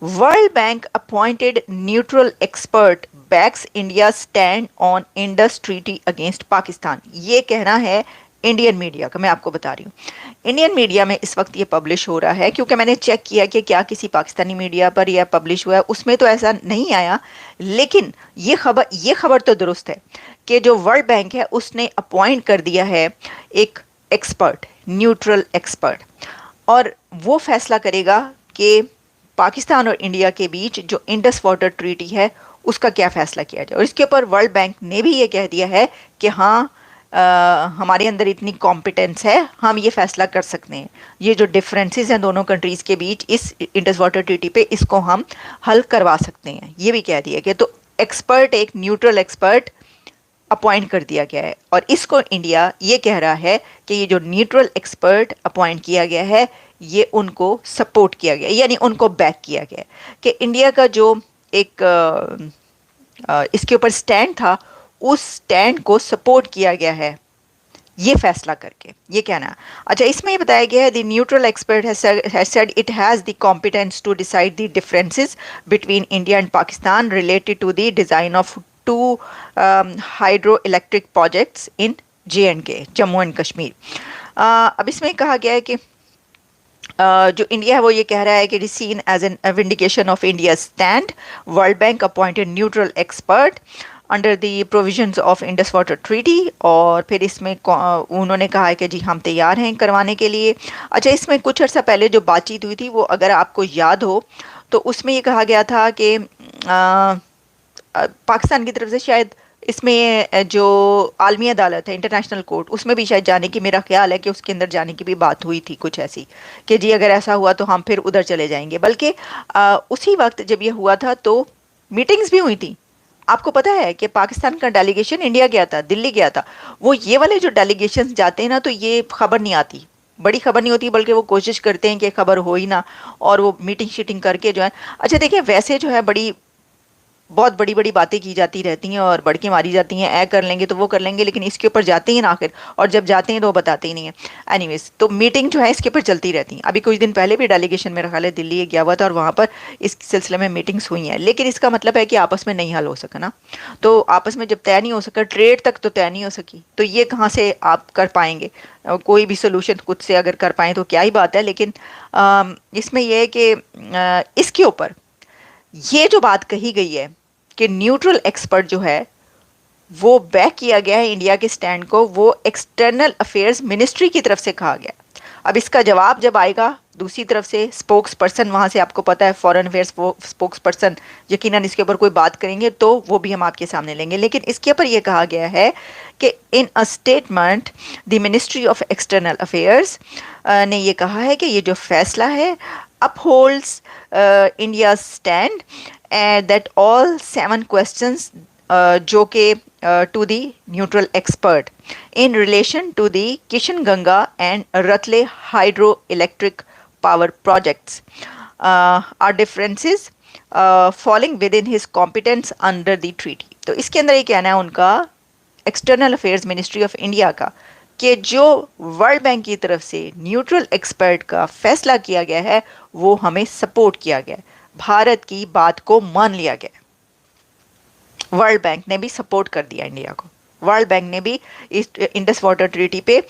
World Bank appointed neutral expert backs India's stand on Indus Treaty against Pakistan. ये कहना है Indian media का, मैं आपको बता रही हूँ। इंडियन मीडिया में इस वक्त ये पब्लिश हो रहा है, क्योंकि मैंने चेक किया कि क्या किसी पाकिस्तानी मीडिया पर यह पब्लिश हुआ है, उसमें तो ऐसा नहीं आया। लेकिन ये खबर तो दुरुस्त है कि जो वर्ल्ड बैंक है उसने अपॉइंट कर दिया है एक एक्सपर्ट, न्यूट्रल एक्सपर्ट, और वो फैसला करेगा कि पाकिस्तान और इंडिया के बीच जो इंडस वाटर ट्रीटी है उसका क्या फैसला किया जाए। और इसके ऊपर वर्ल्ड बैंक ने भी ये कह दिया है कि हाँ, हमारे अंदर इतनी कॉम्पिटेंस है, हम ये फैसला कर सकते हैं, ये जो डिफरेंसेस हैं दोनों कंट्रीज़ के बीच इस इंडस वाटर ट्रीटी पे, इसको हम हल करवा सकते हैं, ये भी कह दिया कि तो एक्सपर्ट, एक न्यूट्रल एक्सपर्ट अपॉइंट कर दिया गया है। और इसको इंडिया ये कह रहा है कि ये जो न्यूट्रल एक्सपर्ट अपॉइंट किया गया है ये उनको सपोर्ट किया गया, यानी उनको बैक किया गया, कि इंडिया का जो एक इसके ऊपर स्टैंड था उस स्टैंड को सपोर्ट किया गया है ये फैसला करके, ये कहना है। अच्छा, इसमें ये बताया गया है the neutral expert has said it has the competence to decide the differences between India and Pakistan related to the design of two hydro electric projects in JNK, Jammu and Kashmir. अब इसमें कहा गया है कि जो इंडिया है वो ये कह रहा है कि it is seen as an vindication of India stand. World bank appointed neutral expert under the provisions of Indus water treaty. और फिर इसमें उन्होंने कहा है कि जी हम तैयार हैं करवाने के लिए। अच्छा, इसमें कुछ अर्सा पहले जो बातचीत हुई थी वो अगर आपको याद हो तो उसमें ये कहा गया था कि पाकिस्तान की तरफ से शायद इसमें जो आलमी अदालत है, इंटरनेशनल कोर्ट, उसमें भी शायद जाने की, मेरा ख्याल है कि उसके अंदर जाने की भी बात हुई थी कुछ ऐसी, कि जी अगर ऐसा हुआ तो हम फिर उधर चले जाएंगे। बल्कि उसी वक्त जब ये हुआ था तो मीटिंग्स भी हुई थी। आपको पता है कि पाकिस्तान का डेलीगेशन इंडिया गया था, दिल्ली गया था। वो ये वाले जो डेलीगेशन जाते हैं ना तो ये खबर नहीं आती, बड़ी खबर नहीं होती, बल्कि वो कोशिश करते हैं कि खबर हो ही ना, और वो मीटिंग शीटिंग करके जो है। अच्छा देखिए, वैसे जो है बहुत बड़ी बड़ी बातें की जाती रहती हैं और बड़की मारी जाती हैं, ऐ कर लेंगे तो वो कर लेंगे, लेकिन इसके ऊपर जाते हैं ना आखिर, और जब जाते हैं तो वो बताते ही नहीं है। एनीवेज, तो मीटिंग जो है इसके ऊपर चलती रहती हैं। अभी कुछ दिन पहले भी डेलीगेशन मेरा ख्याल है दिल्ली गया हुआ था और वहाँ पर इस सिलसिले में मीटिंग्स हुई हैं, लेकिन इसका मतलब है कि आपस में नहीं हल हो सका ना। तो आपस में जब तय नहीं हो सका, ट्रेड तक तो तय नहीं हो सकी, तो ये कहाँ से आप कर पाएंगे कोई भी सोल्यूशन खुद से अगर कर पाएँ तो क्या ही बात है। लेकिन इसमें यह है कि इसके ऊपर ये जो बात कही गई है कि न्यूट्रल एक्सपर्ट जो है वो बैक किया गया है इंडिया के स्टैंड को, वो एक्सटर्नल अफेयर्स मिनिस्ट्री की तरफ से कहा गया। अब इसका जवाब जब आएगा दूसरी तरफ से, स्पोक्स पर्सन वहाँ से, आपको पता है फॉरेन अफेयर्स स्पोक्स पर्सन यकीनन इसके ऊपर कोई बात करेंगे तो वो भी हम आपके सामने लेंगे। लेकिन इसके ऊपर ये कहा गया है कि in a statement the ministry of external affairs ने ये कहा है कि ये जो फैसला है upholds India's stand that all 7 questions जो कि to the neutral expert in relation to the Kishan Ganga and Ratle hydroelectric power projects are differences falling within his competence under the treaty। तो इसके अंदर ये कहना है उनका external affairs ministry of India का कि जो वर्ल्ड बैंक की तरफ से न्यूट्रल एक्सपर्ट का फैसला किया गया है वो हमें सपोर्ट किया गया, भारत की बात को मान लिया गया। वर्ल्ड बैंक ने भी सपोर्ट कर दिया इंडिया को। वर्ल्ड बैंक ने भी इस इंडस वाटर ट्रीटी पे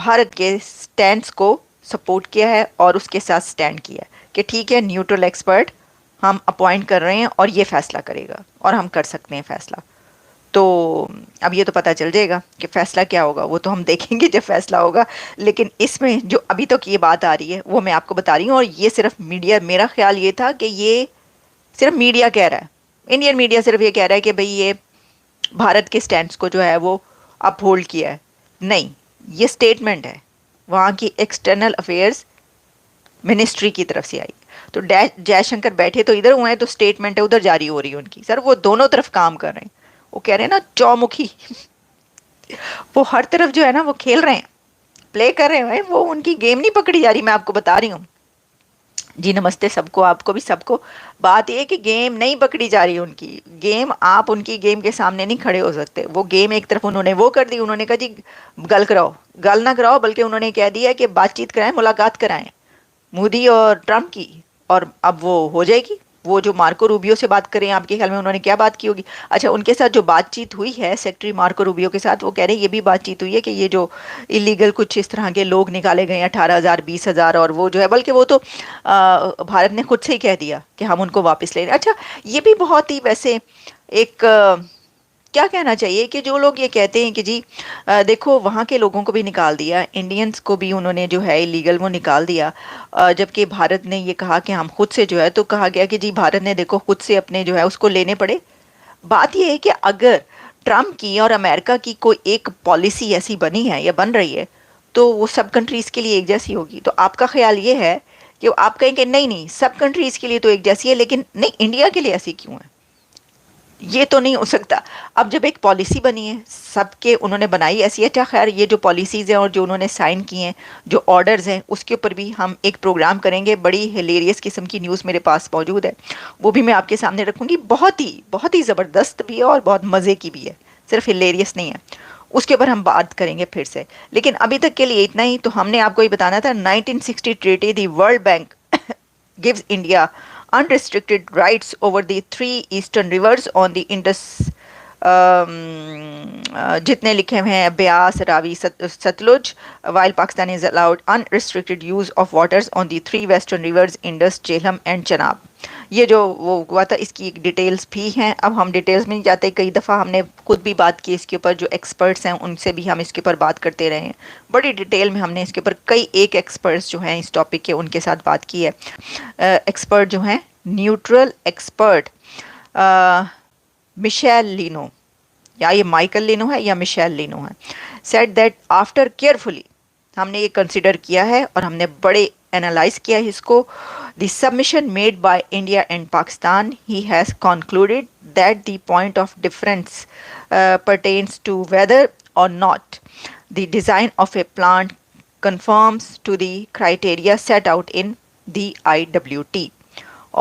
भारत के स्टैंड्स को सपोर्ट किया है और उसके साथ स्टैंड किया कि ठीक है, न्यूट्रल एक्सपर्ट हम अपॉइंट कर रहे हैं और ये फैसला करेगा और हम कर सकते हैं फैसला। तो अब ये तो पता चल जाएगा कि फैसला क्या होगा, वो तो हम देखेंगे जब फैसला होगा। लेकिन इसमें जो अभी तक ये बात आ रही है वो मैं आपको बता रही हूँ, और ये सिर्फ मीडिया, मेरा ख्याल ये था कि ये सिर्फ मीडिया कह रहा है, इंडियन मीडिया सिर्फ ये कह रहा है कि भाई ये भारत के स्टैंड्स को जो है वो अपहोल्ड किया है। नहीं, ये स्टेटमेंट है वहाँ की एक्सटर्नल अफेयर्स मिनिस्ट्री की तरफ से आई। तो जयशंकर बैठे तो इधर हुए हैं, तो स्टेटमेंट है उधर जारी हो रही है उनकी। सर वो दोनों तरफ काम कर रहे हैं, वो कह रहे हैं ना चौमुखी वो हर तरफ जो है ना वो खेल रहे हैं, प्ले कर रहे हैं, वो उनकी गेम नहीं पकड़ी जा रही, मैं आपको बता रही हूँ। जी नमस्ते सबको, आपको भी सबको। बात ये कि गेम नहीं पकड़ी जा रही उनकी गेम, आप उनकी गेम के सामने नहीं खड़े हो सकते। वो गेम एक तरफ उन्होंने वो कर दी, उन्होंने कहा जी गल कराओ, गल ना कराओ, बल्कि उन्होंने कह दिया कि बातचीत कराएं, मुलाकात कराएं मोदी और ट्रम्प की, اور اب وہ ہو جائے گی. وہ جو مارکو روبیو سے بات کریں آپ کے خیال میں انہوں نے کیا بات کی ہوگی؟ اچھا ان کے ساتھ جو بات چیت ہوئی ہے سیکٹری مارکو روبیو کے ساتھ، وہ کہہ رہے ہیں یہ بھی بات چیت ہوئی ہے کہ یہ جو ایلیگل کچھ اس طرح کے لوگ نکالے گئے ہیں 18,000 20,000، اور وہ جو ہے بلکہ وہ تو بھارت نے خود سے ہی کہہ دیا کہ ہم ان کو واپس لے رہے ہیں. اچھا یہ بھی بہت ہی ویسے ایک کیا کہنا چاہیے کہ جو لوگ یہ کہتے ہیں کہ جی دیکھو وہاں کے لوگوں کو بھی نکال دیا، انڈینز کو بھی انہوں نے جو ہے ایلیگل وہ نکال دیا، جبکہ بھارت نے یہ کہا کہ ہم خود سے جو ہے، تو کہا گیا کہ جی بھارت نے دیکھو خود سے اپنے جو ہے اس کو لینے پڑے. بات یہ ہے کہ اگر ٹرمپ کی اور امریکہ کی کوئی ایک پالیسی ایسی بنی ہے یا بن رہی ہے تو وہ سب کنٹریز کے لیے ایک جیسی ہوگی. تو آپ کا خیال یہ ہے کہ آپ کہیں کہ نہیں نہیں سب کنٹریز کے لیے تو ایک جیسی ہے لیکن نہیں انڈیا کے لیے ایسی کیوں ہے؟ یہ تو نہیں ہو سکتا. اب جب ایک پالیسی بنی ہے سب کے انہوں نے بنائی ایسی ہے. اچھا خیر یہ جو پالیسیز ہیں اور جو انہوں نے سائن کی ہیں جو آرڈرز ہیں اس کے اوپر بھی ہم ایک پروگرام کریں گے. بڑی ہلیریس قسم کی نیوز میرے پاس موجود ہے، وہ بھی میں آپ کے سامنے رکھوں گی. بہت ہی زبردست بھی ہے اور بہت مزے کی بھی ہے، صرف ہلیریس نہیں ہے. اس کے اوپر ہم بات کریں گے پھر سے. لیکن ابھی تک کے لیے اتنا ہی. تو ہم نے آپ کو یہ بتانا تھا 1960 treaty the world bank gives India unrestricted rights over the three eastern rivers on the Indus جتنے لکھے ہوئے ہیں بیاس راوی Sutlej while Pakistan is allowed unrestricted use of waters on the three western rivers Indus, Jhelum and Chenab. یہ جو وہ ہوا تھا اس کی ایک ڈیٹیلز بھی ہیں. اب ہم ڈیٹیلز میں نہیں جاتے، کئی دفعہ ہم نے خود بھی بات کی اس کے اوپر، جو ایکسپرٹس ہیں ان سے بھی ہم اس کے اوپر بات کرتے رہے ہیں. بڑی ڈیٹیل میں ہم نے اس کے اوپر کئی ایک ایکسپرٹس جو ہیں اس ٹاپک کے ان کے ساتھ بات کی ہے. ایکسپرٹ جو ہیں نیوٹرل ایکسپرٹ مشیل لینو، یا یہ مائیکل لینو ہے یا مشیل لینو ہے، said that after carefully ہم نے یہ کنسیڈر کیا ہے اور ہم نے بڑے انالائز کیا ہے اس کو. The submission made by India and Pakistan, he has concluded that the point of difference pertains to whether or not the design of a plant conforms to the criteria set out in the IWT.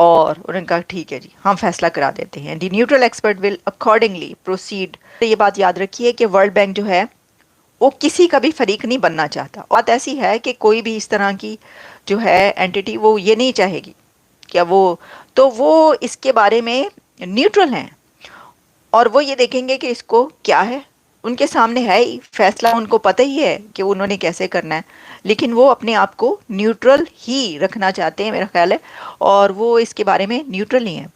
اور انہوں نے کہا ٹھیک ہے جی ہم فیصلہ کرا دیتے ہیں. دی نیوٹرل ایکسپرٹ ول اکارڈنگلی پروسیڈ. یہ بات یاد رکھیے کہ ورلڈ بینک جو ہے وہ کسی کا بھی فریق نہیں بننا چاہتا. بات ایسی ہے کہ کوئی بھی اس طرح کی جو ہے اینٹیٹی وہ یہ نہیں چاہے گی کیا وہ اس کے بارے میں نیوٹرل ہیں اور وہ یہ دیکھیں گے کہ اس کو کیا ہے. ان کے سامنے ہے ہی فیصلہ، ان کو پتہ ہی ہے کہ انہوں نے کیسے کرنا ہے، لیکن وہ اپنے آپ کو نیوٹرل ہی رکھنا چاہتے ہیں میرا خیال ہے، اور وہ اس کے بارے میں نیوٹرل ہی ہیں.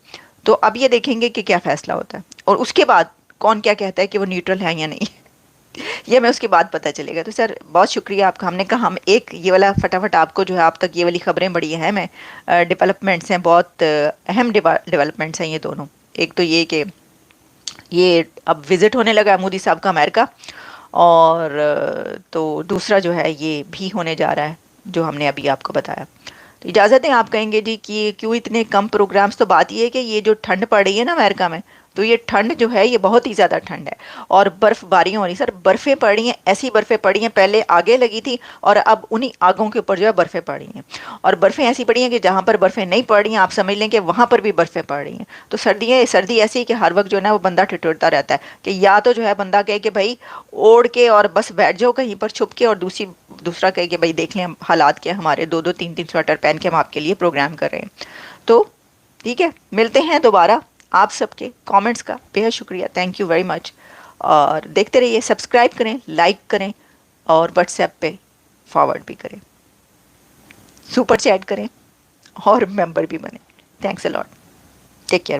تو اب یہ دیکھیں گے کہ کیا فیصلہ ہوتا ہے اور اس کے بعد کون کیا کہتا ہے کہ وہ نیوٹرل ہیں یا نہیں یہ میں اس کے بعد پتہ چلے گا. تو سر بہت شکریہ آپ کا. ہم نے کہا ہم ایک یہ والا فٹافٹ آپ کو جو ہے آپ تک یہ والی خبریں بڑی اہم ہیں، ڈیولپمنٹس ہیں، بہت اہم ڈیولپمنٹس ہیں یہ دونوں. ایک تو یہ کہ یہ اب وزٹ ہونے لگا ہے مودی صاحب کا امریکہ، اور تو دوسرا جو ہے یہ بھی ہونے جا رہا ہے جو ہم نے ابھی آپ کو بتایا. تو اجازت ہیں آپ کہیں گے جی کہ کیوں اتنے کم پروگرامز. تو بات یہ ہے کہ یہ جو ٹھنڈ پڑ رہی ہے نا امریکہ میں، تو یہ ٹھنڈ جو ہے یہ بہت ہی زیادہ ٹھنڈ ہے اور برف باریاں ہو رہی. سر برفیں پڑ رہی ہیں، ایسی برفیں پڑی ہیں، پہلے آگے لگی تھی اور اب انہی آگوں کے اوپر جو ہے برفیں پڑ رہی ہیں. اور برفیں ایسی پڑی ہیں کہ جہاں پر برفیں نہیں پڑ رہی ہیں آپ سمجھ لیں کہ وہاں پر بھی برفیں پڑ رہی ہیں. تو سردی ایسی ہے کہ ہر وقت جو ہے نا وہ بندہ ٹھٹھرتا رہتا ہے کہ یا تو جو ہے بندہ کہے کہ بھائی اوڑھ کے اور بس بیٹھ جاؤ کہیں پر چھپ کے، اور دوسرا کہے کہ بھائی دیکھ لیں حالات کیا ہمارے، دو تین سویٹر پہن کے ہم آپ کے لیے پروگرام کر رہے ہیں. تو ٹھیک ہے، ملتے ہیں دوبارہ. آپ سب کے کامنٹس کا بہت شکریہ، تھینک یو ویری مچ. اور دیکھتے رہیے، سبسکرائب کریں، لائک کریں اور واٹس ایپ پہ فارورڈ بھی کریں، سپر چیٹ کریں اور ممبر بھی بنیں. Thanks a lot. Take care.